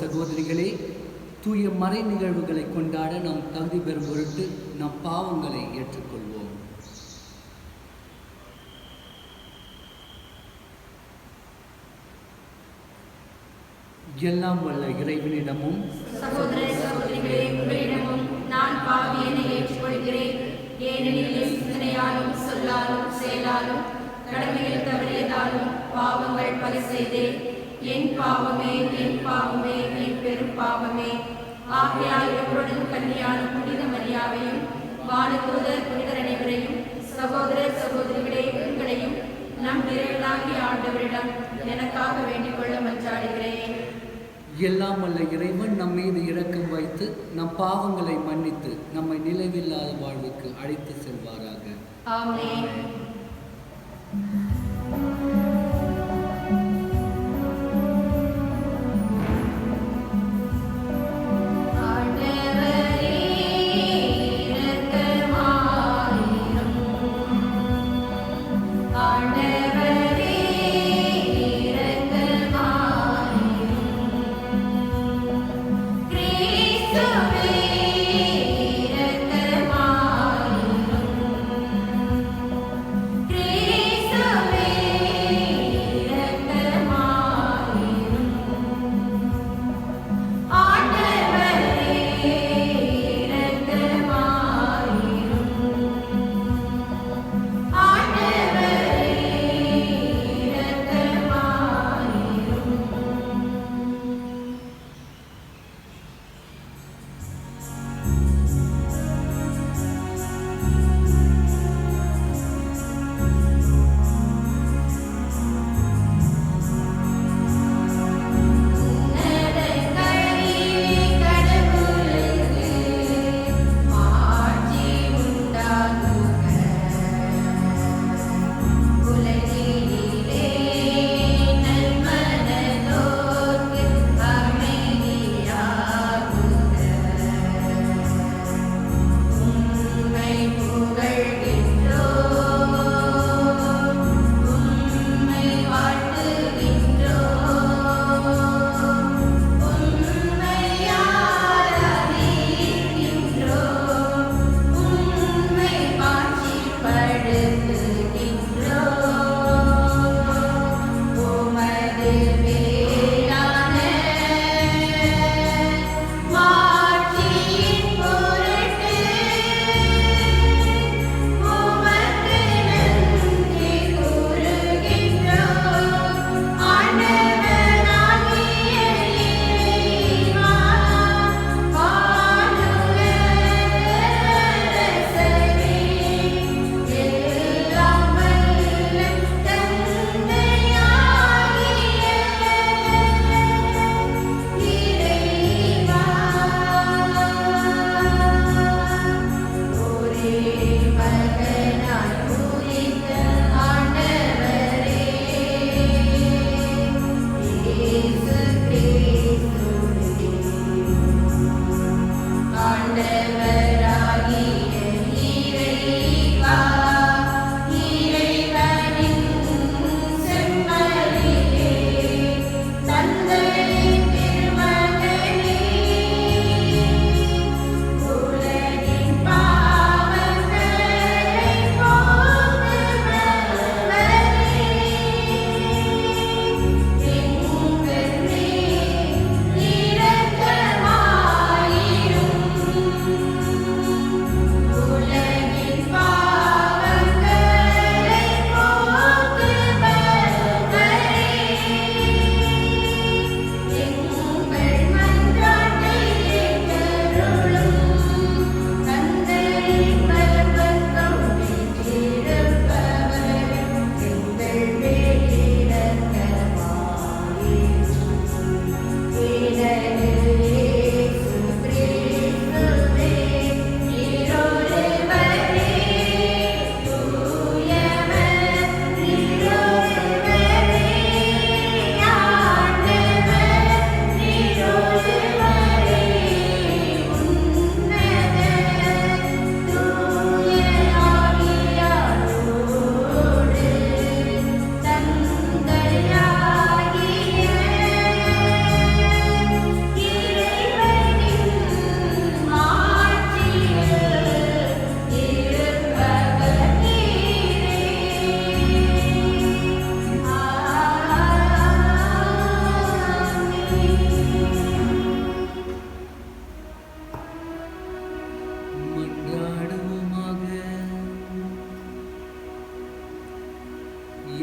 சகோதரிகளே, தூய மறை நிகழ்வுகளை கொண்டாட நாம் தகுதி பெறும் பொருட்டு நம் பாவங்களை ஏற்றுக்கொள்வோம். எல்லாம் வல்ல இறைவனிடமும் சகோதர சகோதரிகளே, உங்களிடமும் நான் பாவியனை ஏற்றுக்கொள்கிறேன். ஏனெனில் சிந்தனையாலும் சொல்லாலும் செயலாலும் கடமையில் தவறியதாலும் பாவங்கள் பல செய்தேன். என் பாவமே, என் பாவமே, என் பெரும் பாவமே. ஆகையால் எப்பொழுதும் கன்னியான புனித மரியாவையும் வானதூதர் புனிதர் அனைவரையும் சகோதர சகோதரிகளே உங்களையும் நம் நிறைவாகிய ஆண்டவரிடம் எனக்காக வேண்டிக் கொள்ள மன்றாடுகிறேன். எல்லாம் வல்ல இறைவன் நம் மீது இரக்கம் வைத்து நம் பாவங்களை மன்னித்து நம்மை நிலைவில்லாத வாழ்வுக்கு அழைத்து செல்வாராக. ஆமென்.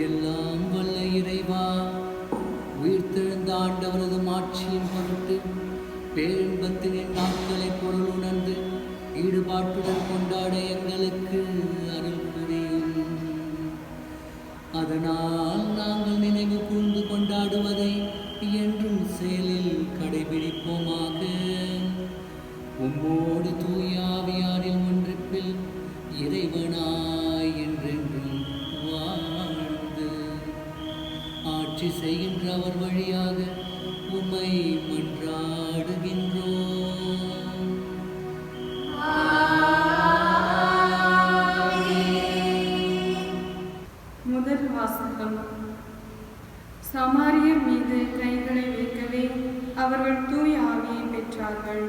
எல்லாம் வல்ல இறைவா, உயிர்த்தெழுந்த ஆண்டவரது மாட்சியின் பொருட்டு பேரின்பத்தின் நாட்களை பொருள் உணர்ந்து ஈடுபாட்டுடன் கொண்டாட எங்களுக்கு அருள் புரியும். அதனால் நாங்கள் நினைவு கூர்ந்து கொண்டாடுவதை என்றும் செயலில் கடைபிடிப்போமாக. உம்மோடு தூய ஆவியாரில் ஒன்றிப்பில் இறைவனாய் என்றென்றும் வாழ்ந்து ஆட்சி செய்கின்ற அவர் வழியாக உம்மை மன்றாடுகின்றோம். முதல் வாசகம். சமாரியர் மீது கைகளை வைக்கவே அவர்கள் தூய ஆவியை பெற்றார்கள்.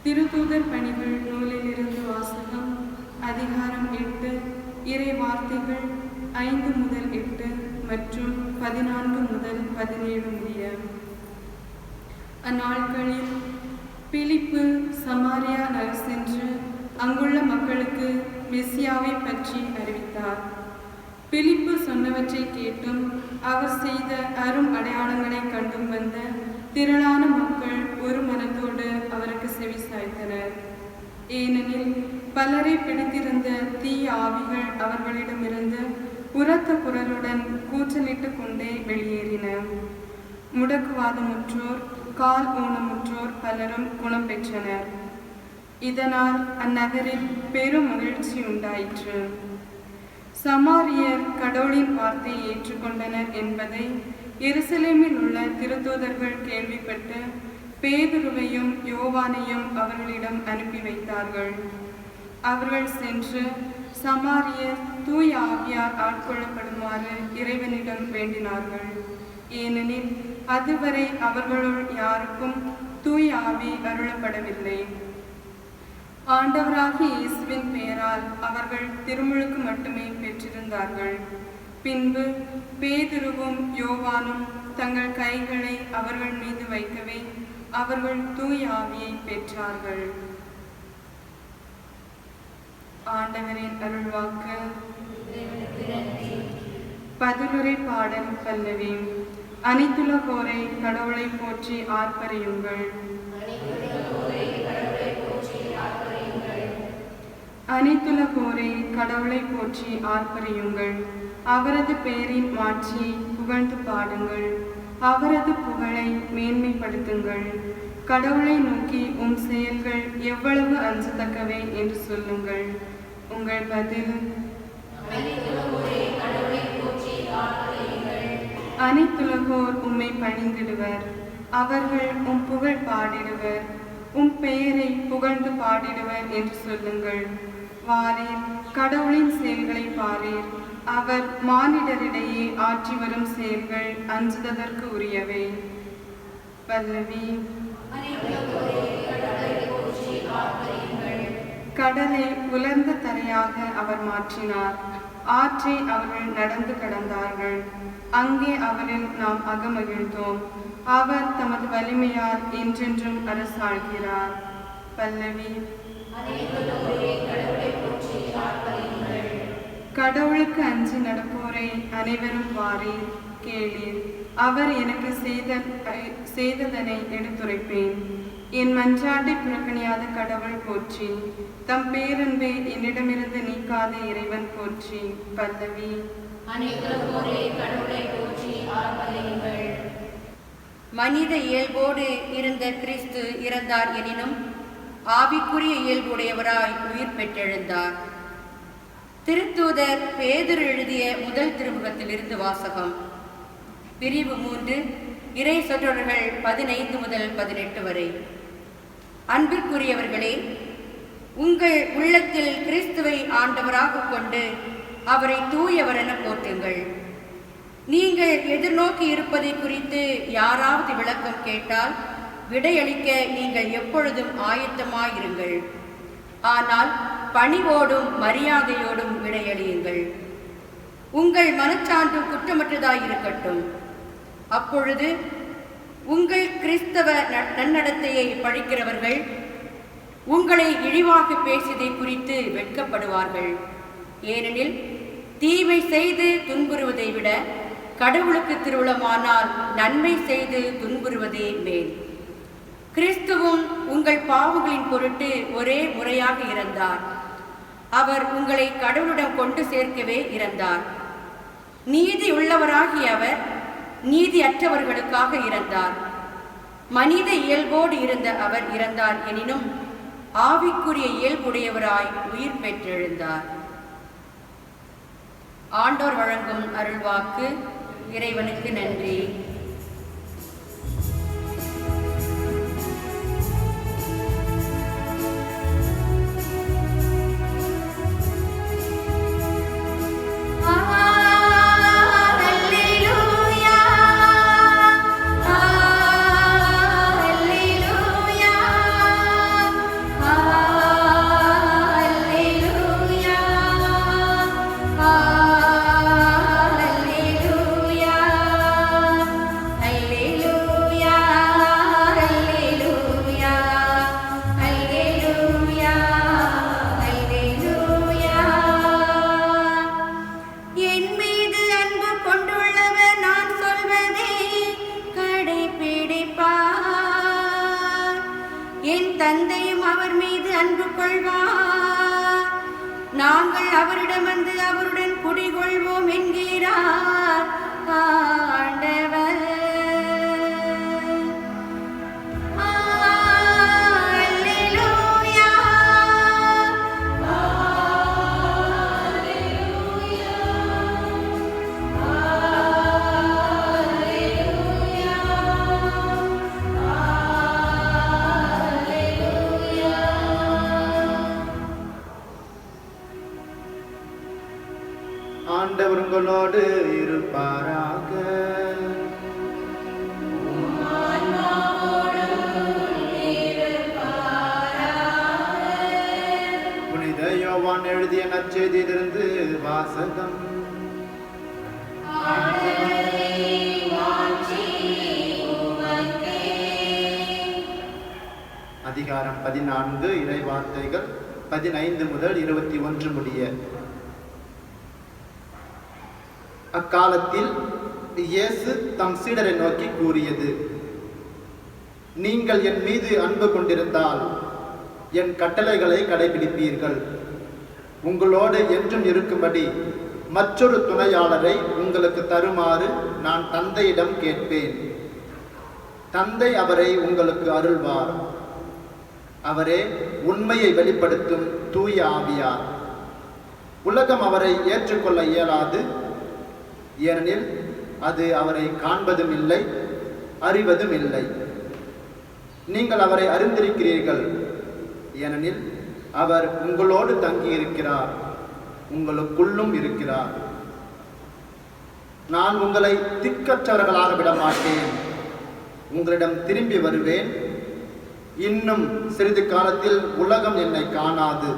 திருத்தூதர் பணிகள் நூலிலிருந்து வாசகம். அதிகாரம் 8, இறை வார்த்தைகள் 5 முதல் 8 மற்றும் 14 முதல் 17 முடிய. அந்நாட்களில் பிலிப்பு சமாரியா நகர் சென்று அங்குள்ள மக்களுக்கு மெசியாவை பற்றி அறிவித்தார். பிலிப்பு சொன்னவற்றை கேட்டும் அவர் செய்த அரும் அடையாளங்களை கண்டும் வந்த திரளான மக்கள் ஒரு மனத்தோடு அவருக்கு செவி சாய்த்தனர். ஏனெனில் பலரை பிடித்திருந்த தீய ஆவிகள் அவர்களிடமிருந்து உரத்த குரலுடன் கூச்சலிட்டு கொண்டே வெளியேறின. முடக்குவாதமுற்றோர், கால் ஊனமுற்றோர் பலரும் குணம் பெற்றனர். இதனால் அந்நகரில் பெரும் மகிழ்ச்சி உண்டாயிற்று. சமாரியர் கடவுளின் வார்த்தையை ஏற்றுக்கொண்டனர் என்பதை எருசலேமில் உள்ள திருத்தூதர்கள் கேள்விப்பட்டு பேதுருவையும் யோவானையும் அவர்களிடம் அனுப்பி வைத்தார்கள். அவர்கள் சென்று சமாரியர் தூய ஆவியார் ஆட்கொள்ளப்படுமாறு இறைவனிடம் வேண்டினார்கள். ஏனெனில் அதுவரை அவர்களுள் யாருக்கும் தூய ஆவி அருளப்படவில்லை. ஆண்டவராகிய இயேசுவின் பெயரால் அவர்கள் திருமுழுக்கு மட்டுமே பெற்றிருந்தார்கள். பின்பு பேதுருவும் யோவானும் தங்கள் கைகளை அவர்கள் மீது வைக்கவே அவர்கள் தூய ஆவியை பெற்றார்கள். ஆண்டவரின் அருள்வாக்கு. பதிலுரை பாடல் பல்லவி. அனைத்துலகோரை கடவுளை போற்றி ஆர்ப்பரியுங்கள். அனைத்துலகோரை கடவுளை போற்றி ஆர்ப்பரியுங்கள். அவரது பெயரின் மாட்சியை புகழ்ந்து பாடுங்கள். அவரது புகழை மேன்மைப்படுத்துங்கள். கடவுளை நோக்கி உம் செயல்கள் எவ்வளவு அஞ்சத்தக்கவை என்று சொல்லுங்கள். உங்கள் பதில். அனைத்துலகோர் உம்மை பணிந்திடுவர். அவர்கள் உம் புகழ் பாடிடுவர். உம் பெயரை புகழ்ந்து பாடிடுவர் என்று சொல்லுங்கள். வாரீர், கடவுளின் செயல்களை பாரீர். அவர் மானிடரிடையே ஆற்றி வரும் செயல்கள் அஞ்சுதற்கு உரியவை. பல்லவி. கடலை உலர்ந்த தரையாக அவர் மாற்றினார். ஆற்றை அவர்கள் நடந்து கடந்தார்கள். அங்கே அவரில் நாம் அகமகிழ்ந்தோம். அவர் தமது வலிமையால் என்றென்றும் அரசாள்கிறார். பல்லவி. கடவுளுக்கு அஞ்சி நடப்போரை அனைவரும் வாரீர், கேளீர். அவர் எனக்கு செய்ததனை எடுத்துரைப்பேன். என் மன்றாட்டை புறக்கணியாத கடவுள் போற்றி. தம் பேரன்பை என்னிடமிருந்து நீக்காத இறைவன் போற்றி. பல்லவி. மனித இயல்போடு இருந்த கிறிஸ்து இறந்தார் எனினும் ஆவிக்குரிய இயல்புடையவராய் உயிர் பெற்றெழுந்தார். திருத்தூதர் பேதுரு எழுதிய முதல் திருமுகத்திலிருந்து வாசகம். பிரிவு 3, இறை சொற்றொடர்கள் 15 முதல் 18 வரை. அன்பிற்குரியவர்களே, உங்கள் உள்ளத்தில் கிறிஸ்துவை ஆண்டவராக கொண்டு அவரை தூயவர் என போற்றுங்கள். நீங்கள் எதிர்நோக்கி இருப்பதை குறித்து யாராவது விளக்கம் கேட்டால் விடையளிக்க நீங்கள் எப்பொழுதும் ஆயத்தமாயிருங்கள். ஆனால் பணிவோடும் மரியாதையோடும் விடையளியுங்கள். உங்கள் மனச்சான்று குற்றமற்றதாயிருக்கட்டும். அப்பொழுது உங்கள் கிறிஸ்தவ நன்னடத்தையை பழிக்கிறவர்கள் உங்களை இழிவாக பேசியதை குறித்து வெட்கப்படுவார்கள். ஏனெனில் தீமை செய்து துன்புறுவதை விட கடவுளுக்கு திருவுளமானால் நன்மை செய்து துன்புறுவதே மேல். கிறிஸ்துவும் உங்கள் பாவங்களின் பொருட்டு ஒரே முறையாக இறந்தார். அவர் உங்களை கடவுளிடம் கொண்டு சேர்க்கவே இறந்தார். நீதி உள்ளவராகிய அவர் நீதியற்றவர்களுக்காக இறந்தார். மனித இயல்போடு இருந்த அவர் இறந்தார் எனினும் ஆவிக்குரிய இயல்புடையவராய் உயிர் பெற்றெழுந்தார். ஆண்டோர் வழங்கும் அருள்வாக்கு. இறைவனுக்கு நன்றி. தந்தையும் அவர் மீது அன்பு கொள்வார். நாங்கள் அவரிடம் வந்து அவருடன் குடிகொள்வோம் என்கிறார் ஆண்டவர். ஆண்டவர் உங்களோடு இருப்பாராக. புனித யோவான் எழுதிய நற்செய்தியிலிருந்து வாசகம். அதிகாரம் 14, இறைவார்த்தைகள் 15 முதல் 21 முடிய. அக்காலத்தில் இயேசு தம் சீடரை நோக்கி கூறியது: நீங்கள் என் மீது அன்பு கொண்டிருந்தால் என் கட்டளைகளை கடைபிடிப்பீர்கள். உங்களோடு என்றும் இருக்கும்படி மற்றொரு துணையாளரை உங்களுக்கு தருமாறு நான் தந்தையிடம் கேட்பேன். தந்தை அவரை உங்களுக்கு அருள்வார். அவரே உண்மையை வெளிப்படுத்தும் தூய ஆவியார். உலகம் அவரை ஏற்றுக்கொள்ள இயலாது, ஏனெனில் அது அவரை காண்பதும் இல்லை, அறிவதும் இல்லை. நீங்கள் அவரை அறிந்திருக்கிறீர்கள், ஏனெனில் அவர் உங்களோடு தங்கியிருக்கிறார், உங்களுக்குள்ளும் இருக்கிறார். நான் உங்களை திக்கற்றவர்களாக விட மாட்டேன். உங்களிடம் திரும்பி வருவேன். இன்னும் சிறிது காலத்தில் உலகம் என்னை காணாது,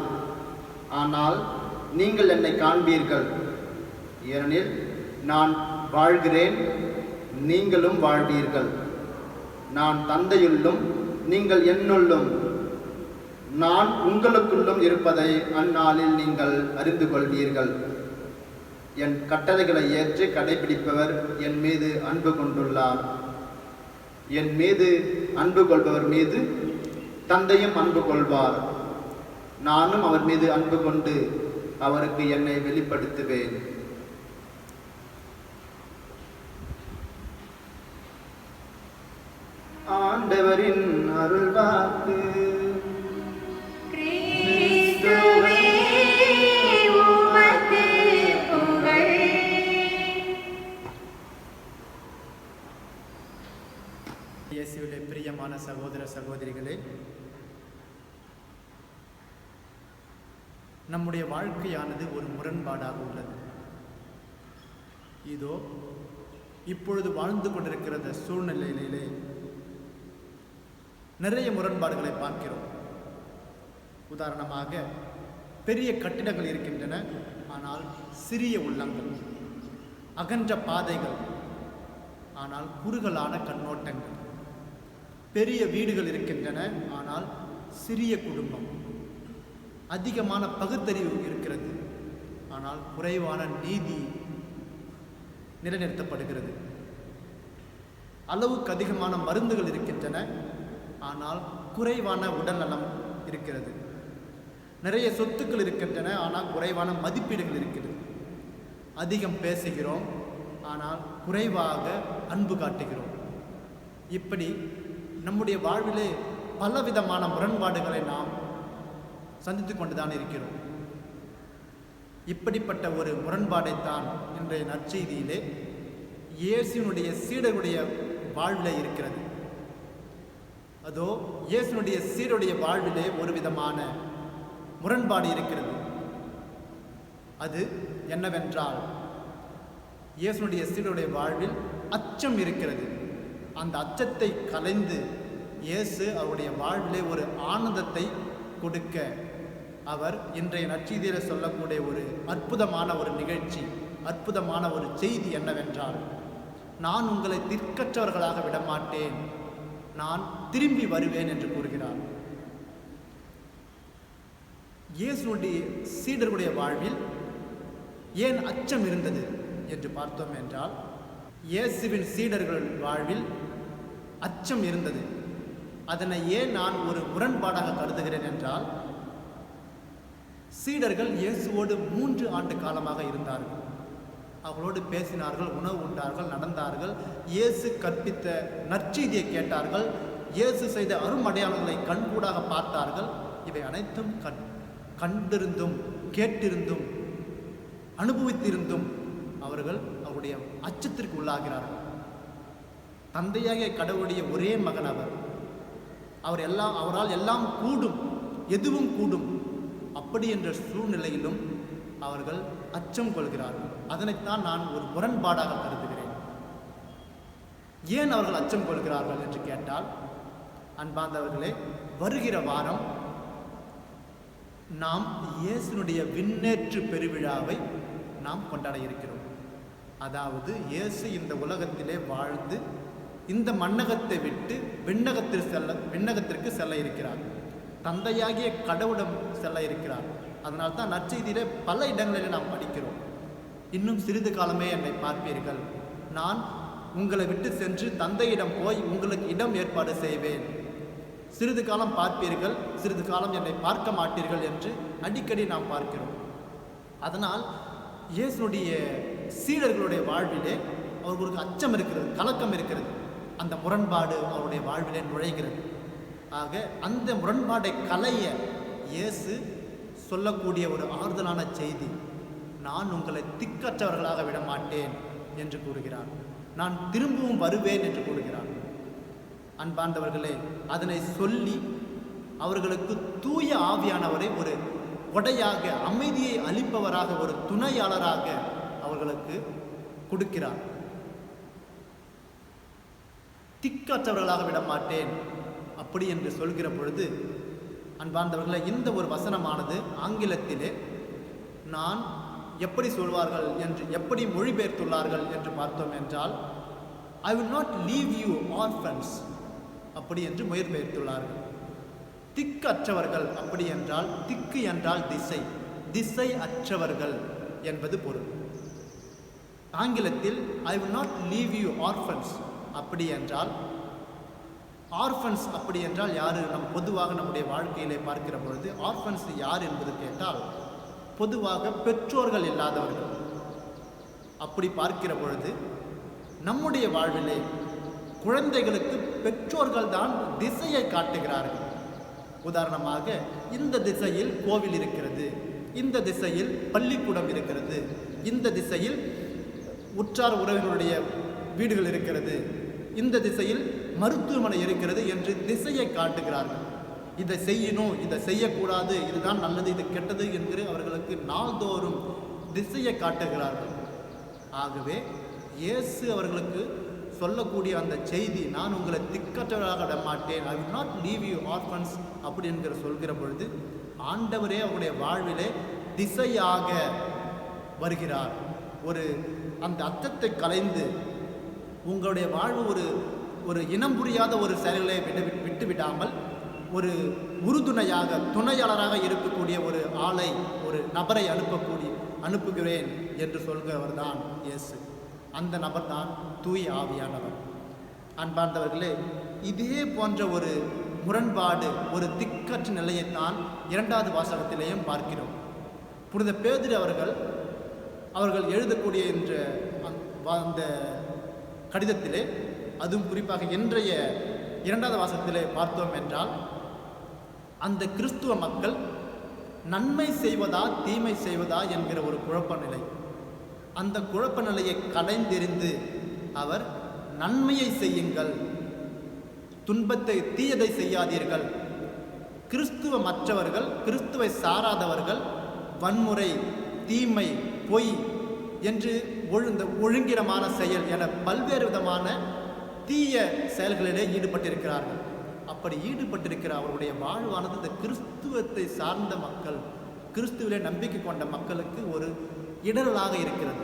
ஆனால் நீங்கள் என்னை காண்பீர்கள். ஏனெனில் நான் வாழ்கிறேன், நீங்களும் வாழ்வீர்கள். நான் தந்தையுள்ளும் நீங்கள் என்னுள்ளும், நான் உங்களுக்குள்ளும் இருப்பதை அந்நாளில் நீங்கள் அறிந்து கொள்வீர்கள். என் கட்டளைகளை ஏற்று கடைபிடிப்பவர் என் மீது அன்பு கொண்டுள்ளார். என் மீது அன்பு கொள்பவர் மீது தந்தையும் அன்பு கொள்வார். நானும் அவர் மீது அன்பு கொண்டு அவருக்கு என்னை வெளிப்படுத்துவேன். ஆண்டவரின் அருள்வாக்கு. இயேசுவிலே பிரியமான சகோதர சகோதரிகளே, நம்முடைய வாழ்க்கையானது ஒரு முரண்பாடாக உள்ளது. இதோ இப்பொழுது வாழ்ந்து கொண்டிருக்கிற சூழ்நிலையிலே நிறைய முரண்பாடுகளை பார்க்கிறோம். உதாரணமாக, பெரிய கட்டிடங்கள் இருக்கின்றன, ஆனால் சிறிய உள்ளங்கள்; அகன்ற பாதைகள், ஆனால் குறுகலான கண்ணோட்டங்கள்; பெரிய வீடுகள் இருக்கின்றன, ஆனால் சிறிய குடும்பம்; அதிகமான பகுத்தறிவு இருக்கிறது, ஆனால் குறைவான நீதி நிலைநிறுத்தப்படுகிறது. அளவுக்கு அதிகமான மருந்துகள் இருக்கின்றன, ஆனால் குறைவான உடல்நலம் இருக்கிறது. நிறைய சொத்துக்கள் இருக்கின்றன, ஆனால் குறைவான மதிப்பீடுகள் இருக்கிறது. அதிகம் பேசுகிறோம், ஆனால் குறைவாக அன்பு காட்டுகிறோம். இப்படி நம்முடைய வாழ்விலே பலவிதமான முரண்பாடுகளை நாம் சந்தித்து கொண்டுதான் இருக்கிறோம். இப்படிப்பட்ட ஒரு முரண்பாடைத்தான் இன்றைய நற்செய்தியிலே இயேசுனுடைய சீடருடைய வாழ்விலே இருக்கிறது. அதோ இயேசுனுடைய சீடருடைய வாழ்விலே ஒரு விதமான முரண்பாடு இருக்கிறது. அது என்னவென்றால், இயேசுனுடைய சீடருடைய வாழ்வில் அச்சம் இருக்கிறது. அந்த அச்சத்தை கலைந்து இயேசு அவருடைய வாழ்விலே ஒரு ஆனந்தத்தை கொடுக்க அவர் இன்றைய நற்செய்தியில் சொல்லக்கூடிய ஒரு அற்புதமான ஒரு நிகழ்ச்சி, அற்புதமான ஒரு செய்தி என்னவென்றால், நான் உங்களை திக்கற்றவர்களாக விடமாட்டேன், நான் திரும்பி வருவேன் என்று கூறுகிறார். இயேசுடைய சீடர்களுடைய வாழ்வில் ஏன் அச்சம் இருந்தது என்று பார்த்தோம் என்றால், இயேசுவின் சீடர்கள் வாழ்வில் அச்சம் இருந்தது. அதனை ஏன் நான் ஒரு முரண்பாடாக கருதுகிறேன் என்றால், சீடர்கள் இயேசுவோடு 3 ஆண்டு காலமாக இருந்தார்கள். அவர்களோடு பேசினார்கள், உணவு உண்டார்கள், நடந்தார்கள், இயேசு கற்பித்த நற்செய்தியை கேட்டார்கள், இயேசு செய்த அருமடையாளங்களை கண்கூடாக பார்த்தார்கள். இவை அனைத்தும் கண்டிருந்தும் கேட்டிருந்தும் அனுபவித்திருந்தும் அவர்கள் அவருடைய அச்சத்திற்கு உள்ளாகிறார்கள். தந்தையாகிய கடவுளுடைய ஒரே மகன் அவரால் எல்லாம் கூடும், எதுவும் கூடும். அப்படி என்ற சூழ்நிலையிலும் அவர்கள் அச்சம் கொள்கிறார்கள். அதனைத்தான் நான் ஒரு முரண்பாடாக கருதுகிறேன். ஏன் அவர்கள் அச்சம் கொள்கிறார்கள் என்று கேட்டால், அன்பார்ந்தவர்களே, வருகிற வாரம் நாம் இயேசுனுடைய விண்ணேற்று பெருவிழாவை நாம் கொண்டாட இருக்கிறோம். அதாவது இயேசு இந்த உலகத்திலே வாழ்ந்து இந்த மண்ணகத்தை விட்டு விண்ணகத்திற்கு செல்ல இருக்கிறார். தந்தையாகிய கடவுளிடம் செல்ல இருக்கிறார். அதனால் தான் நற்செய்தியிலே பல இடங்களில் நாம் படிக்கிறோம், இன்னும் சிறிது காலமே என்னை பார்ப்பீர்கள், நான் உங்களை விட்டு சென்று தந்தையிடம் போய் உங்களுக்கு இடம் ஏற்பாடு செய்வேன், சிறிது காலம் பார்ப்பீர்கள், சிறிது காலம் என்னை பார்க்க மாட்டீர்கள் என்று அடிக்கடி நாம் பார்க்கிறோம். அதனால் இயேசுனுடைய சீடர்களுடைய வாழ்விலே அவர்களுக்கு அச்சம் இருக்கிறது, கலக்கம் இருக்கிறது. அந்த முரண்பாடு அவருடைய வாழ்விலே நுழைகிறது. ஆக அந்த முரண்பாடை களைய இயேசு சொல்லக்கூடிய ஒரு ஆறுதலான செய்தி, நான் உங்களை திக்கற்றவர்களாக விடமாட்டேன் என்று கூறுகிறார். நான் திரும்பவும் வருவேன் என்று கூறுகிறார். அன்பார்ந்தவர்களே, அதனை சொல்லி அவர்களுக்கு தூய ஆவியானவரை ஒரு கொடையாக, அமைதியை அளிப்பவராக, ஒரு துணையாளராக அவர்களுக்கு கொடுக்கிறார். திக்கற்றவர்களாக விடமாட்டேன் அப்படி என்று சொல்கிற பொழுது, அன்பார்ந்தவர்களே, இந்த ஒரு வசனமானது ஆங்கிலத்திலே நான் எப்படி சொல்வார்கள் என்று எப்படி மொழிபெயர்த்துள்ளார்கள் என்று பார்த்தோம் என்றால், I will not leave you orphans அப்படி என்று மொழிபெயர்த்துள்ளார்கள். திக்கு அற்றவர்கள் அப்படி என்றால், திக்கு என்றால் திசை, திசை அற்றவர்கள் என்பது பொருள். ஆங்கிலத்தில் I will not leave you orphans அப்படி என்றால், ஆர்ஃபன்ஸ் அப்படி என்றால் யார்? பொதுவாக நம்முடைய வாழ்க்கையிலே பார்க்கிற பொழுது ஆர்ஃபன்ஸ் யார் என்பது கேட்டால், பொதுவாக பெற்றோர்கள் இல்லாதவர்கள். அப்படி பார்க்கிற பொழுது நம்முடைய வாழ்விலே குழந்தைகளுக்கு பெற்றோர்கள் தான் திசையை காட்டுகிறார்கள். உதாரணமாக, இந்த திசையில் கோவில் இருக்கிறது, இந்த திசையில் பள்ளிக்கூடம் இருக்கிறது, இந்த திசையில் உற்றார் உறவினருடைய வீடுகள் இருக்கிறது, இந்த திசையில் மருத்துவமனை இருக்கிறது என்று திசையை காட்டுகிறார்கள். இதை செய்யணும், இதை செய்யக்கூடாது, இதுதான் நல்லது, இது கெட்டது என்று அவர்களுக்கு நாள்தோறும் திசையை காட்டுகிறார்கள். ஆகவே இயேசு அவர்களுக்கு சொல்லக்கூடிய அந்த செய்தி, நான் உங்களை திக்கற்றவராக விடமாட்டேன், I will not leave you orphans அப்படி என்கிற சொல்கிற பொழுது, ஆண்டவரே அவருடைய வாழ்விலே திசையாக வருகிறார். ஒரு அந்த அச்சத்தை கலைந்து உங்களுடைய வாழ்வு ஒரு இனம் புரியாத ஒரு செயல்களை விட்டு விடாமல், ஒரு உறுதுணையாக, துணையாளராக இருக்கக்கூடிய ஒரு ஆளை, ஒரு நபரை அனுப்பக்கூடிய அனுப்புகிறேன் என்று சொல்கிறவர் தான் இயேசு. அந்த நபர் தான் தூய ஆவியானவர். அன்பார்ந்தவர்களே, இதே போன்ற ஒரு முரண்பாடு, ஒரு திக்கற்ற நிலையைத்தான் 2வது வாசகத்திலேயும் பார்க்கிறோம். புனித பேதுரு அவர்கள் எழுதக்கூடிய அந்த கடிதத்திலே, அதுவும் குறிப்பாக இன்றைய 2வது வாசகத்திலே பார்த்தோம் என்றால், அந்த கிறிஸ்துவ மக்கள் நன்மை செய்வதா தீமை செய்வதா என்கிற ஒரு குழப்ப நிலை. அந்த குழப்ப நிலையை களைந்தெறிந்து அவர் நன்மையை செய்யுங்கள், துன்பத்தை தீயதை செய்யாதீர்கள், கிறிஸ்துவ மற்றவர்கள் கிறிஸ்துவை சாராதவர்கள் வன்முறை, தீமை, பொய் என்று ஒழுங்கினமான செயல் என பல்வேறு விதமான தீய செயல்களிலே ஈடுபட்டிருக்கிறார்கள். அப்படி ஈடுபட்டிருக்கிற அவருடைய வாழ்வானது இந்த கிறிஸ்துவத்தை சார்ந்த மக்கள், கிறிஸ்துவிலே நம்பிக்கை கொண்ட மக்களுக்கு ஒரு இடரலாக இருக்கிறது.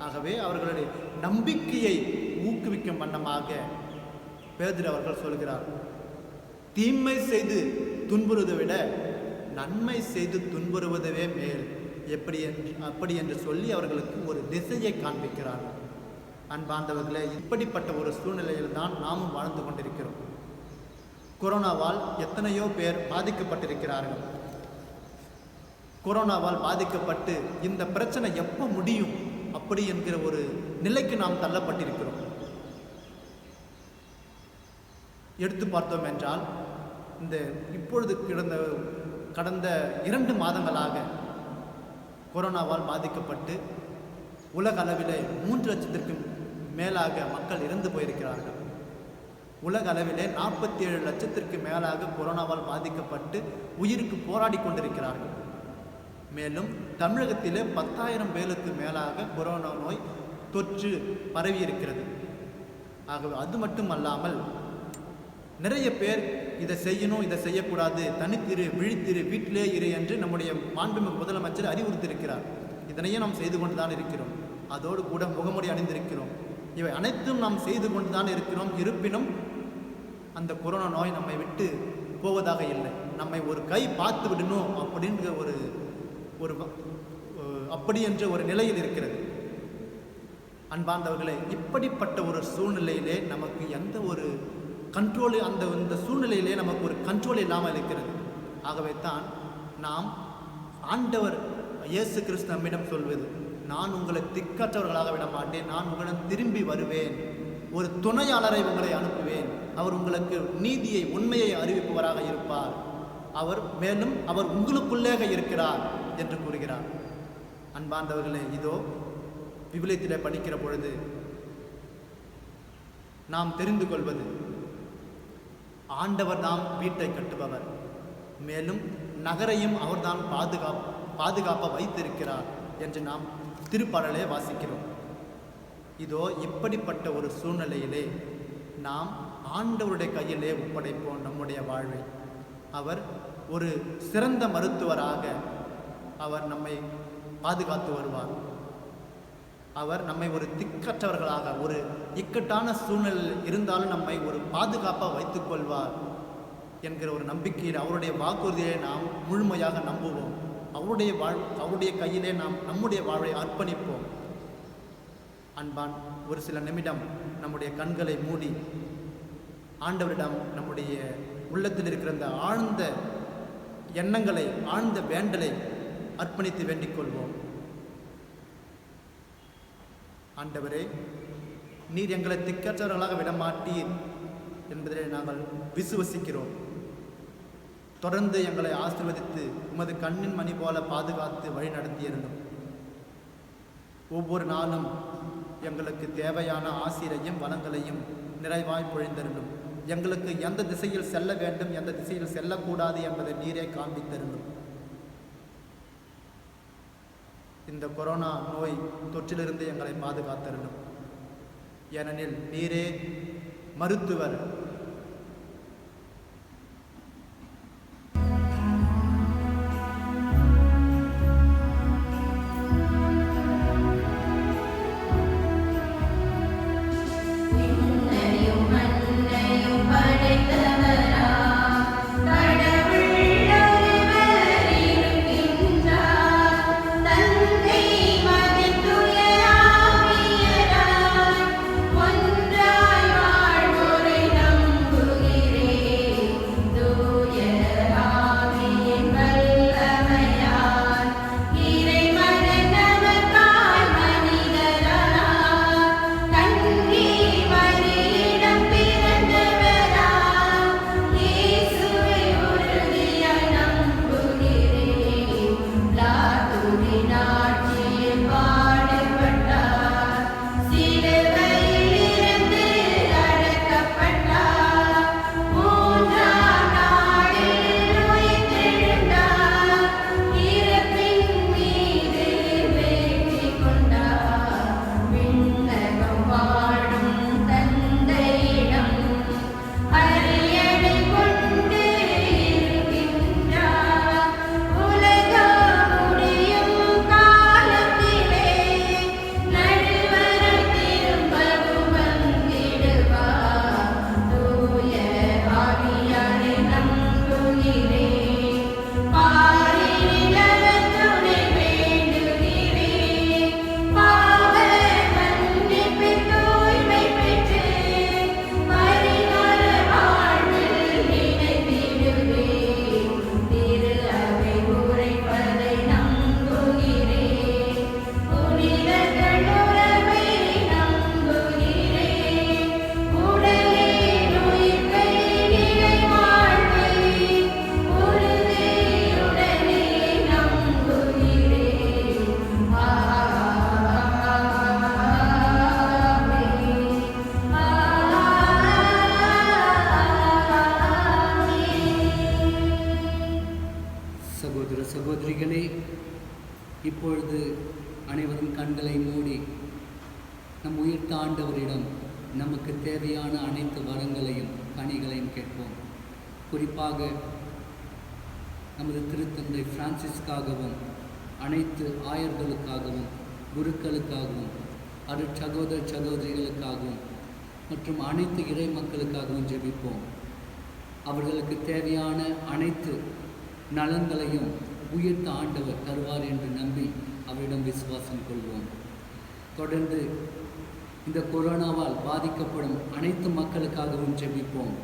ஆகவே அவர்களுடைய நம்பிக்கையை ஊக்குவிக்கும் வண்ணமாக பேதுரு அவர்கள் சொல்கிறார், தீமை செய்து துன்புறுவதை விட நன்மை செய்து துன்புறுவதவே மேல், அப்படி என்று சொல்லி அவர்களுக்கு ஒரு திசையை காண்பிக்கிறார்கள். அன்பார்ந்தவர்களே, இப்படிப்பட்ட ஒரு சூழ்நிலையில் தான் நாமும் வாழ்ந்து கொண்டிருக்கிறோம். கொரோனாவால் எத்தனையோ பேர் பாதிக்கப்பட்டிருக்கிறார்கள். கொரோனாவால் பாதிக்கப்பட்டு இந்த பிரச்சனை எப்போ முடியும் அப்படி என்கிற ஒரு நிலைக்கு நாம் தள்ளப்பட்டிருக்கிறோம். எடுத்து பார்த்தோம் என்றால், இந்த இப்பொழுது கடந்த 2 மாதங்களாக கொரோனாவால் பாதிக்கப்பட்டு உலக அளவிலே 3 லட்சத்திற்கும் மேலாக மக்கள் இறந்து போயிருக்கிறார்கள். உலக அளவிலே 47 லட்சத்திற்கு மேலாக கொரோனாவால் பாதிக்கப்பட்டு உயிருக்கு போராடி கொண்டிருக்கிறார்கள். மேலும் தமிழகத்திலே 10,000 பேருக்கு மேலாக கொரோனா நோய் தொற்று பரவி இருக்கிறது. ஆகவே அது மட்டுமல்லாமல் நிறைய பேர் இதை செய்யணும், இதை செய்யக்கூடாது, தனித்திரு, விழித்திரு, வீட்டிலே இரு என்று நம்முடைய மாண்புமிகு முதலமைச்சர் அறிவுறுத்தியிருக்கிறார். இதனையே நாம் செய்து கொண்டு தான் இருக்கிறோம். அதோடு கூட முகமுடி அணிந்திருக்கிறோம். இவை அனைத்தும் நாம் செய்து கொண்டு தான் இருக்கிறோம். இருப்பினும் அந்த கொரோனா நோய் நம்மை விட்டு போவதாக இல்லை. நம்மை ஒரு கை பார்த்து விடணும் அப்படின்ற அப்படி என்ற ஒரு நிலையில் இருக்கிறது. அன்பார்ந்தவர்களே, இப்படிப்பட்ட ஒரு சூழ்நிலையிலே நமக்கு எந்த ஒரு கண்ட்ரோல், இந்த சூழ்நிலையிலே நமக்கு ஒரு கண்ட்ரோல் இல்லாமல் இருக்கிறது. ஆகவே தான் நாம் ஆண்டவர் இயேசு கிறிஸ்து நம்மிடம் சொல்வது, நான் உங்களை திக்கற்றவர்களாக விட மாட்டேன், நான் உங்களிடம் திரும்பி வருவேன், ஒரு துணையாளரை உங்களை அனுப்புவேன், அவர் உங்களுக்கு நீதியை, உண்மையை அறிவிப்பவராக இருப்பார், மேலும் அவர் உங்களுக்குள்ளே இருக்கிறார் என்று கூறுகிறார். அன்பார்ந்தவர்களே, இதோ விவிலியத்திலே படிக்கிற பொழுது நாம் தெரிந்து கொள்வது, ஆண்டவர் தாம் வீட்டை கட்டுபவர், மேலும் நகரையும் அவர்தான் பாதுகாப்ப வைத்திருக்கிறார் என்று நாம் திருப்பாடலே வாசிக்கிறோம். இதோ இப்படிப்பட்ட ஒரு சூழ்நிலையிலே நாம் ஆண்டவருடைய கையிலே ஒப்படைப்போம் நம்முடைய வாழ்வை. அவர் ஒரு சிறந்த மருத்துவராக அவர் நம்மை பாதுகாத்து வருவார். அவர் நம்மை ஒரு திக்கற்றவர்களாக, ஒரு இக்கட்டான சூழ்நிலையில் இருந்தாலும் நம்மை ஒரு பாதுகாப்பாக வைத்துக் கொள்வார் என்கிற ஒரு நம்பிக்கையில் அவருடைய வாக்குறுதியை நாம் முழுமையாக நம்புவோம். அவருடைய கையிலே நாம் நம்முடைய வாழ்வை அர்ப்பணிப்போம். அன்பான், ஒரு சில நிமிடம் நம்முடைய கண்களை மூடி ஆண்டவரிடம் நம்முடைய உள்ளத்தில் இருக்கிற அந்த ஆழ்ந்த எண்ணங்களை, ஆழ்ந்த வேண்டலை அர்ப்பணித்து வேண்டிக் கொள்வோம். ஆண்டவரே, நீர் எங்களை திக்கற்றவர்களாக விடமாட்டீர் என்பதை நாங்கள் விசுவசிக்கிறோம். தொடர்ந்து எங்களை ஆசீர்வதித்து உமது கண்ணின் மணி போல பாதுகாத்து வழி நடத்தியிருந்தோம். ஒவ்வொரு நாளும் எங்களுக்கு தேவையான ஆசீரையும் வளங்களையும் நிறைவாய் பொழிந்திருந்தோம். எங்களுக்கு எந்த திசையில் செல்ல வேண்டும், எந்த திசையில் செல்லக்கூடாது என்பதை நீரே காண்பித்திருந்தோம். இந்த கொரோனா நோய் தொற்றிலிருந்து எங்களை பாதுகாத்திருந்தோம். ஏனெனில் நீரே மருத்துவர். தந்தை கண்களை மூடி நம் உயிர்த்த ஆண்டவரிடம் நமக்கு தேவையான அனைத்து வரங்களையும் கனிகளையும் கேட்போம். குறிப்பாக நமது திருத்தந்தை பிரான்சிஸ்காகவும் அனைத்து ஆயர்களுக்காகவும் குருக்களுக்காகவும் சகோதர சகோதரிகளுக்காகவும் மற்றும் அனைத்து இறை மக்களுக்காகவும் ஜெபிப்போம். அவர்களுக்கு தேவையான அனைத்து நலன்களையும் உயிர்த்த ஆண்டவர் தருவார் என்று நம்பி அவரிடம் விசுவாசம் கொள்வோம். தொடர்ந்து இந்த கொரோனாவால் பாதிக்கப்படும் அனைத்து மக்களுக்காகவும் ஜெபிப்போம்.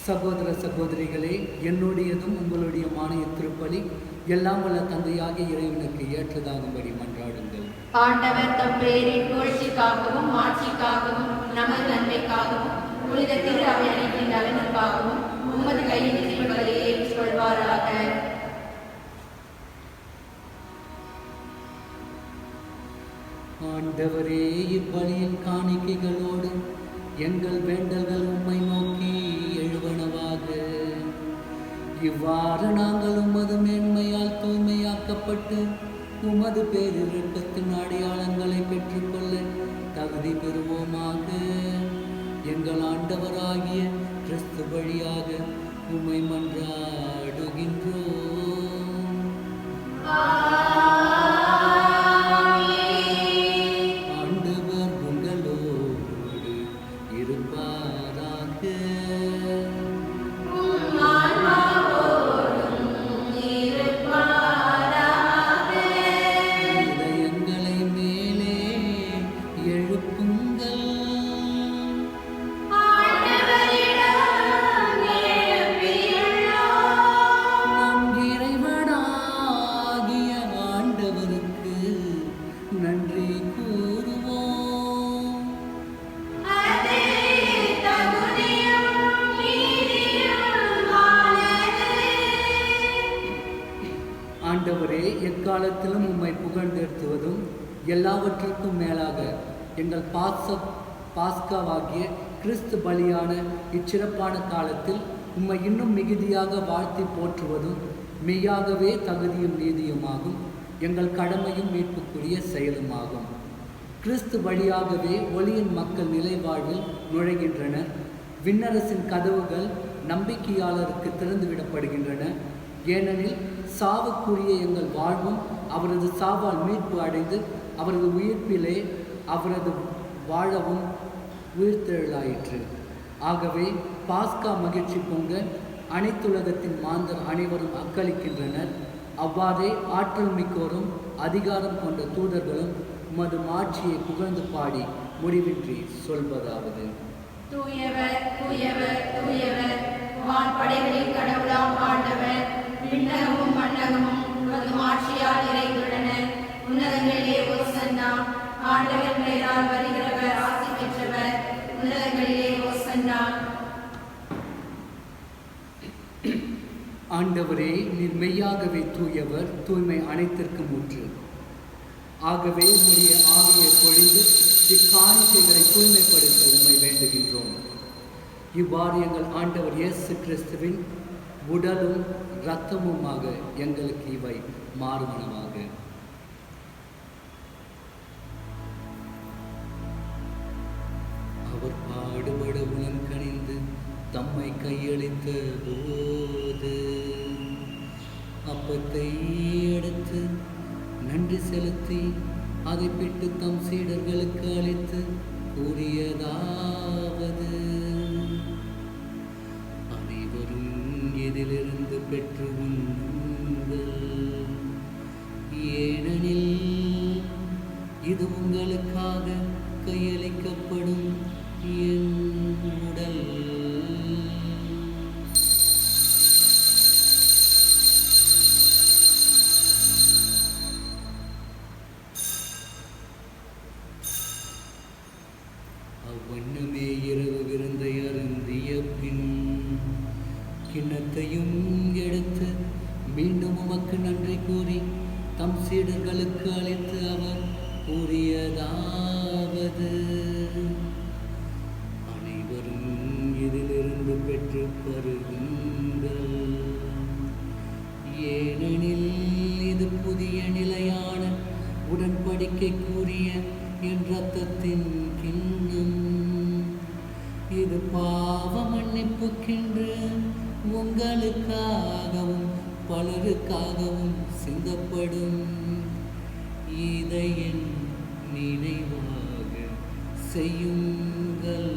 சகோதர சகோதரிகளே, என்னுடையதும் உங்களுடைய மானிய திருப்பலி எல்லாம் வல்ல தந்தையாகிய இறைவனுக்கு ஏற்றதாகும்படி மன்றாடுங்கள். ஆண்டவர் தம் பெயரின் புகழ்ச்சிக்காகவும் மாட்சிக்காகவும் நமது நன்மைக்காகவும் புனித திரு அவை அனைத்தின் நலனுக்காகவும் உமது கையில் இறைவனை ஏற்றுக்கொள்வாராக. ஆண்டவரே, இப்பலியின் காணிக்கைகளோடு எங்கள் வேண்டல்கள் உம்மை நோக்கி எழுவனவாக. இவ்வாறு நாங்கள் உமது மேன்மையால் தூய்மையாக்கப்பட்டு உமது பேரிரக்கத்தின் அடையாளங்களை பெற்றுக்கொள்ள தகுதி பெறுவோமாக. எங்கள் ஆண்டவராகிய கிறிஸ்து வழியாக உம்மை மன்றாடுகின்றோம். ஆண்டவர் உங்களோடு இருப்பாராக. இதயங்களை மேலே எழுப்புங்கள். நம் இறைவனாகிய ஆண்டவருக்கு நன்றி கூறுவோம். ஆண்டவரே, எக்காலத்திலும் உம்மை புகழ்ந்தெடுத்துவதும் எல்லாவற்றிற்கும் மேலாக எங்கள் பாஸ்காவாகிய கிறிஸ்து பலியான இச்சிறப்பான காலத்தில் உம்மை இன்னும் மிகுதியாக வாழ்த்தி போற்றுவதும் மெய்யாகவே தகுதியும் நீதியுமாகும். எங்கள் கடமையும் மீட்புக்குரிய செயலுமாகும். கிறிஸ்து வழியாகவே ஒளியின் மக்கள் நிலை வாழ்வில் நுழைகின்றனர். விண்ணரசின் கதவுகள் நம்பிக்கையாளருக்கு திறந்துவிடப்படுகின்றன. ஏனெனில் சாவுக்குரிய எங்கள் வாழ்வும் அவரது சாவால் மீட்பு அடைந்து அவரது உயிர்ப்பிலே அவரது வாழவும் உயிர்த்தெழலாயிற்று. ஆகவே பாஸ்கா மகிழ்ச்சி பொங்க அனைத்துலகத்தின் மாந்தர் அனைவரும் அக்களிக்கின்றனர். அவ்வாறே ஆற்றல் மிக்கோரும் அதிகாரம் கொண்ட தூதர்களும் உமது மாட்சியை புகழ்ந்து பாடி முடிவின்றி சொல்வதாவது: தூயவர் தூயவர் தூயவர், வான்படைகளின் கடவுளாம் ஆண்டவர். விண்ணகமும் மண்ணகமும் உமது மாட்சியால் நிறைந்துள்ளன. உன்னதங்களிலே ஓசன்னா. ஆண்டவர் பெயரால் வருகிறவர் ஆசி பெற்றவர். உன்னதங்களிலே ஓசன்னா. ஆண்டவரே, நீர் மெய்யாகவே தூயவர், தூய்மை அனைத்திற்கும் ஊற்று. ஆகவே உம்முடைய ஆவியை பொழிந்து இக்காணிக்கைகளை தூய்மைப்படுத்த உம்மை வேண்டுகின்றோம். இவ்வாறு எங்கள் ஆண்டவர் இயேசு கிறிஸ்துவின் உடலும் இரத்தமுமாக எங்களுக்கு இவை மாறுவனவாக. அவர் தம்மை கையளித்த போது அப்பத்தை எடுத்து நன்றி செலுத்தி அதை பிட்டு தம் சீடர்களுக்கு அளித்து கூறியதாவது, அனைவரும் இதிலிருந்து பெற்று உண்ணுங்கள், ஏனெனில் இது உங்களுக்காக கையளிக்கப்படும் என் உடல். அவ்வண்ணமே இரவு விருந்தை அருந்திய பின் கிண்ணத்தையும் எடுத்து மீண்டும் உமக்கு நன்றி கூறி தம் சீடர்களுக்கு அளித்து அவர் கூறியதாவது, அனைவரும் இதிலிருந்து பெற்று பருகுங்கள், ஏனெனில் இது புதிய நிலையான உடன்படிக்கை கூறிய என் இரத்தத்தின் கிண்ணம். இது பாவ மன்னிப்புக்கென்று உங்களுக்காகவும் பலருக்காகவும் சிந்தப்படும். இதை என் நினைவாக செய்யுங்கள்.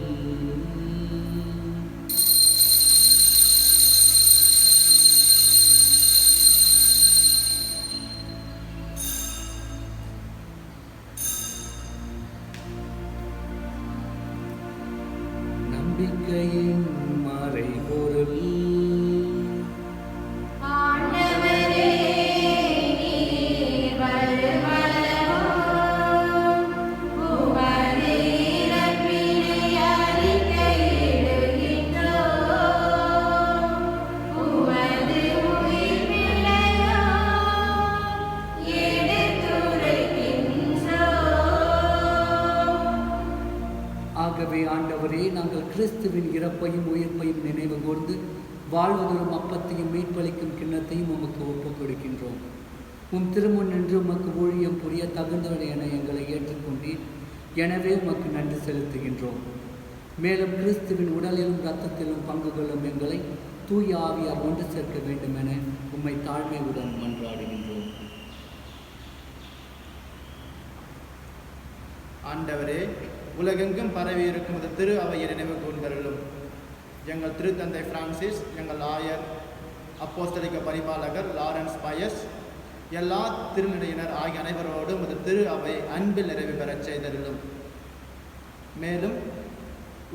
நம்பிக்கையின் மறைபொருள். ஆண்டவரே, நீர் வருமளவும் உமது இறப்பினை அறிக்கையிடுகின்றோம். உமது உயிர்ப்பினையும் எடுத்துரைக்கின்றோம். ஆகவே ஆண்டவரே, நாங்கள் கிறிஸ்துவின் இறப்பையும் உயிர்ப்பையும் நினைவு கூர்ந்து வாழ்வதொரும் அப்பத்தையும் மீட்பளிக்கும் கிண்ணத்தையும் உமக்கு ஒப்புக் கொடுக்கின்றோம். உம் திருமுன் நின்று உமக்கு ஊழியம் புரிய தகுந்தவரை என எங்களை ஏற்றுக்கொண்டீர். எனவே உமக்கு நன்றி செலுத்துகின்றோம். மேலும் கிறிஸ்துவின் உடலிலும் இரத்தத்திலும் பங்கு கொள்ளும் எங்களை தூய ஆவியார் ஒன்று சேர்க்க வேண்டும் என உம்மை தாழ்மையுடன் மன்றாடுகின்றோம். ஆண்டவரே, உலகெங்கும் பரவி இருக்கும் இந்த திரு அவையை நினைவு கூர்ந்தருளும். எங்கள் திருத்தந்தை பிரான்சிஸ், எங்கள் ஆயர், அப்போஸ்தலிக்க பரிபாலகர் லாரன்ஸ் பயஸ், எல்லா திருநிலையினர் ஆகிய அனைவரோடும் இந்த திரு அவை அன்பில் நிறைவு பெறச் செய்தருளும். மேலும்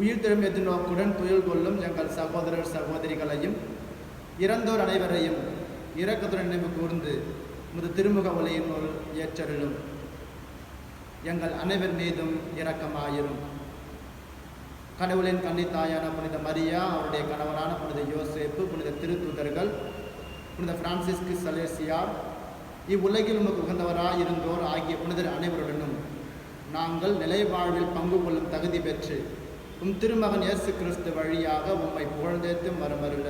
உயிர்த்தெழும் எதிர்நோக்குடன் துயில் கொள்ளும் எங்கள் சகோதரர் சகோதரிகளையும் இறந்தோர் அனைவரையும் இரக்கத்துடன் நினைவு கூர்ந்து உமது திருமுக ஒளியினுள் ஏற்றருளும். எங்கள் அனைவர் மீதும் இரக்கமாயிரும். கடவுளின் கன்னித்தாயான புனித மரியா, அவருடைய கணவரான புனித யோசேப்பு, புனித திருத்தூதர்கள், புனித பிரான்சிஸ்கு சலேசியார், இவ்வுலகில் உமக்கு உகந்தவராயிருந்தோர் ஆகிய புனிதர் அனைவருடனும் நாங்கள் நிலை வாழ்வில் பங்கு கொள்ளும் தகுதி பெற்று உம் திருமகன் இயேசு கிறிஸ்து வழியாக உம்மை புகழ்ந்தேத்து மறுமருள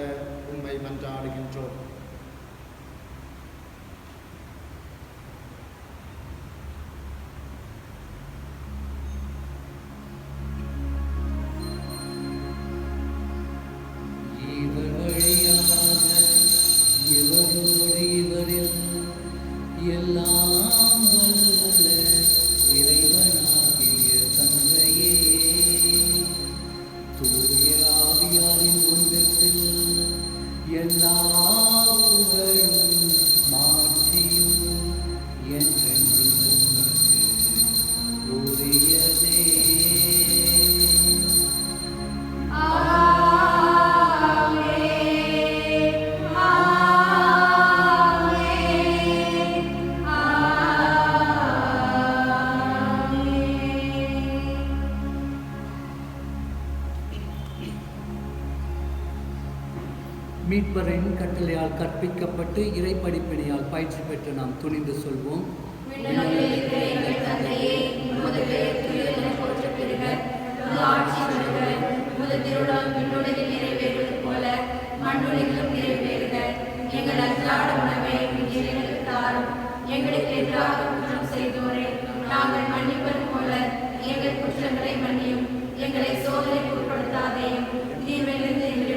உம்மை மன்றாடுகின்றோம். இவர் வழியாக இவரோடு இவரில் எல்லாம் வல்ல இறைவனாகிய தந்தையே, தூய ஆவியாரின் ஒன்றத்தில் எல்லா புகழும் மாட்சியும் என்றென்றும் உமக்கு உரியதே. மீட்பரின் கட்டளையால் கற்பிக்கப்பட்டு இறைப்படிப்பினையால் பயிற்சி பெற்று நாம் துணிந்து சொல்வோம். விண்ணுலகில் இருக்கிற எங்கள் தந்தையே, உமது பெயர் தூயதென போற்றப் பெறுக. உமது ஆட்சி வருக. உமது திருவுளம் விண்ணுலகில் நிறைவேறுவது போல மண்ணுலகிலும் நிறைவேறுக. எங்கள் அன்றாட உணவை இன்று எங்களுக்கு தாரும். எங்களுக்கு எதிராக குற்றம் செய்தோரை நாங்கள் மன்னிப்பது போல எங்கள் குற்றங்களை மன்னியும். எங்களை சோதனைக்கு உட்படுத்தாதேயும், தீமையிலிருந்து எங்களை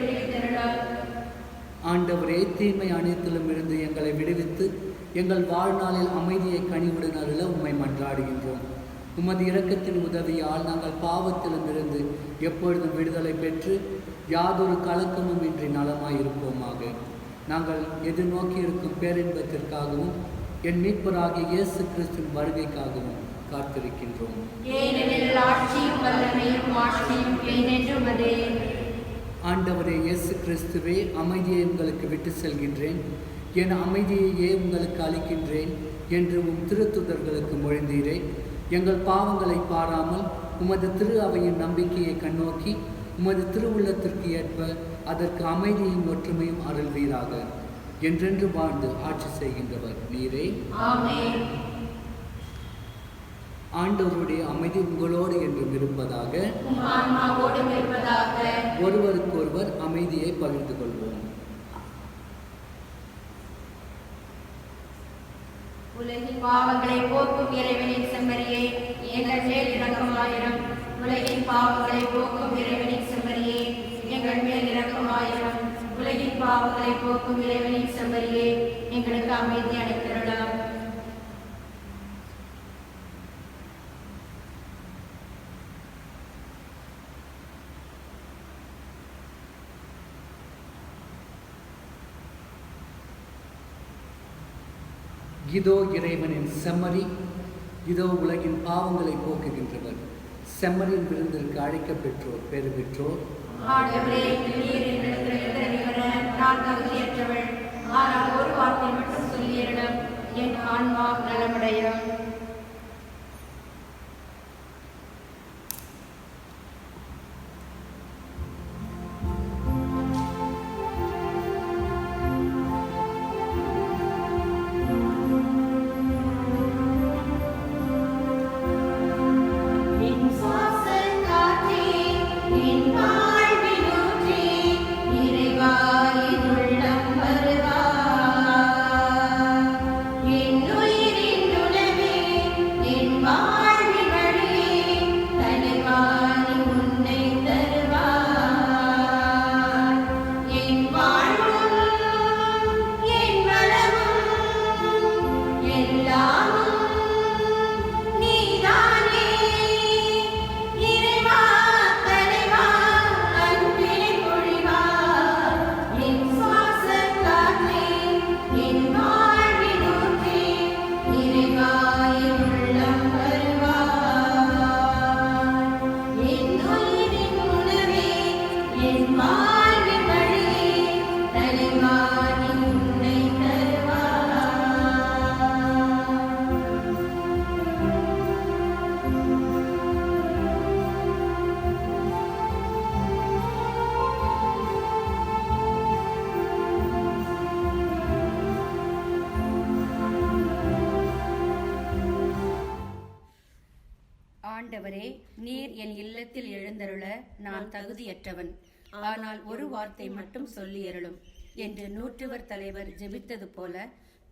ஆண்டவரே, தீமை அனைத்திலும் இருந்து எங்களை விடுவித்து எங்கள் வாழ்நாளில் அமைதியை கனிவுடன் அருள உம்மை மன்றாடுகின்றோம். உமது இரக்கத்தின் உதவியால் நாங்கள் பாவத்திலும் இருந்து எப்பொழுதும் விடுதலை பெற்று யாதொரு கலக்கமும் இன்றி நலமாயிருப்போமாக. நாங்கள் எதிர்நோக்கி இருக்கும் பேரின்பத்திற்காகவும் என் மீட்பராகிய இயேசு கிறிஸ்துவின் வருகைக்காகவும் காத்திருக்கின்றோம். ஏனெனில் ஆட்சியும் வல்லமையும் மாட்சியும் என்றென்றும் உமதே. ஆண்டவரே இயேசு கிறிஸ்துவே, அமைதியை உங்களுக்கு விட்டு செல்கின்றேன், என் அமைதியையே உங்களுக்கு அளிக்கின்றேன் என்று உம் திருத்துதர்களுக்கு மொழிந்தீரே. எங்கள் பாவங்களை பாராமல் உமது திரு அவையின் நம்பிக்கையை கண்ணோக்கி உமது திருவுள்ளத்திற்கு ஏற்ப அதற்கு அமைதியும் ஒற்றுமையும் அருள்வீராக. என்றென்று வாழ்ந்து ஆட்சி செய்கின்றவர் நீரே. ஆமென். ஆண்டவருடைய அமைதி உங்களோடு என்றும் இருப்பதாக. உம் ஆன்மாவோடும் இருப்பதாக. ஒருவருக்கொருவர் அமைதியை பகிர்ந்து கொள்வோம். உலகின் பாவங்களை போக்கும் இறைவனின் செம்மறியே, எங்கள் மேல் இரக்கமாயிரம். உலகின் பாவங்களை போக்கும் இறைவனின் செம்மறியே, எங்கள் மேல் இரக்கமாயிரம். உலகின் பாவங்களை போக்கும் இறைவனின் செம்மறியே, எங்களுக்கு அமைதி அளித்திரளாம். இதோ இறைவனின் செம்மறி, இதோ உலகின் பாவங்களை போக்குகின்றவர். செம்மறியின் விருந்திற்கு அழைக்கப் பெற்றோர் பேறு பெற்றோர். ஆண்டவரே, நீர் எங்களுக்கு இறைவன, நான் தகுதியற்றவள். ஆனால் ஒரு வார்த்தை மட்டும் சொல்லியருளும், என் ஆன்மா நலமடையும். ஆண்டவரே, நீர் என் இல்லத்தில் எழுந்தருள நான் தகுதியற்றவன். ஆனால் ஒரு வார்த்தை மட்டும் சொல்லியருளும் என்று நூற்றுவர் தலைவர் ஜெபித்தது போல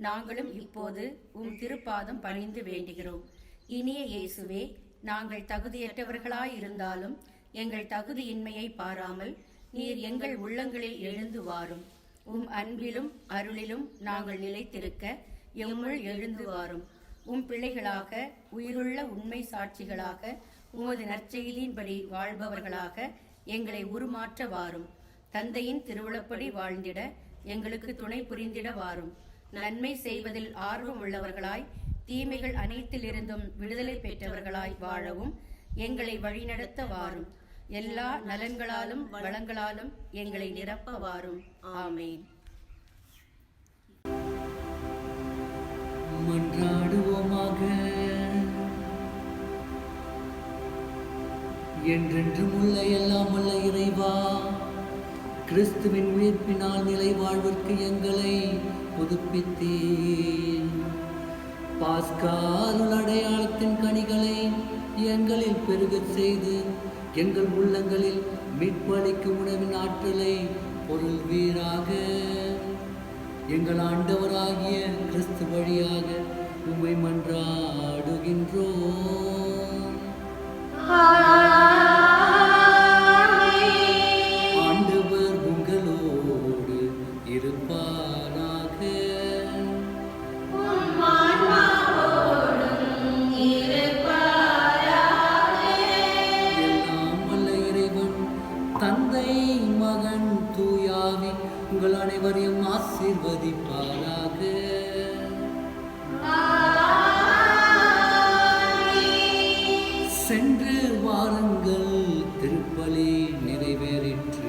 நாங்களும் இப்போது உம் திருப்பாதம் பணிந்து வேண்டுகிறோம். இனிய இயேசுவே, நாங்கள் தகுதியற்றவர்களாயிருந்தாலும் எங்கள் தகுதியின்மையை பாராமல் நீர் எங்கள் உள்ளங்களில் எழுந்து வாரும். உம் அன்பிலும் அருளிலும் நாங்கள் நிலைத்திருக்க எம்முள் எழுந்து வாரும். உம் பிள்ளைகளாக, உயிருள்ள உண்மை சாட்சிகளாக, உமது நற்செய்தியின்படி வாழ்பவர்களாக எங்களை உருமாற்ற வாரும். தந்தையின் திருவுளப்படி வாழ்ந்திட எங்களுக்கு துணை புரிந்திட வாரும். நன்மை செய்வதில் ஆர்வம் உள்ளவர்களாய், தீமைகள் அனைத்திலிருந்தும் விடுதலை பெற்றவர்களாய் வாழவும் எங்களை வழிநடத்த வாரும். எல்லா நலன்களாலும் வளங்களாலும் எங்களை நிரப்ப வாரும். ஆமேன். மன்றாடுவோமாக. என்றென்றும் உள்ள எல்லாம் உள்ள இறைவா, கிறிஸ்துவின் உயிர்ப்பினால் நிலை வாழ்விற்கு எங்களை புதுப்பித்தேன். பாஸ்கால் அடையாளத்தின் கனிகளை எங்களில் பெருகச் செய்து எங்கள் உள்ளங்களில் மீட்பளிக்கும் உணவின் ஆற்றலை பொருள்வீராக. எங்கள் ஆண்டவராகிய கிறிஸ்து வழியாக உம்மை மன்றாடுகின்றோம். ஆண்டவர் உங்களோடு இருப்பாராக. தந்தை மகன் தூயாவி உங்கள் அனைவரையும் ஆசீர்வதிப்பாராக. சென்று வாருங்கள், திருப்பலி நிறைவேறிற்று.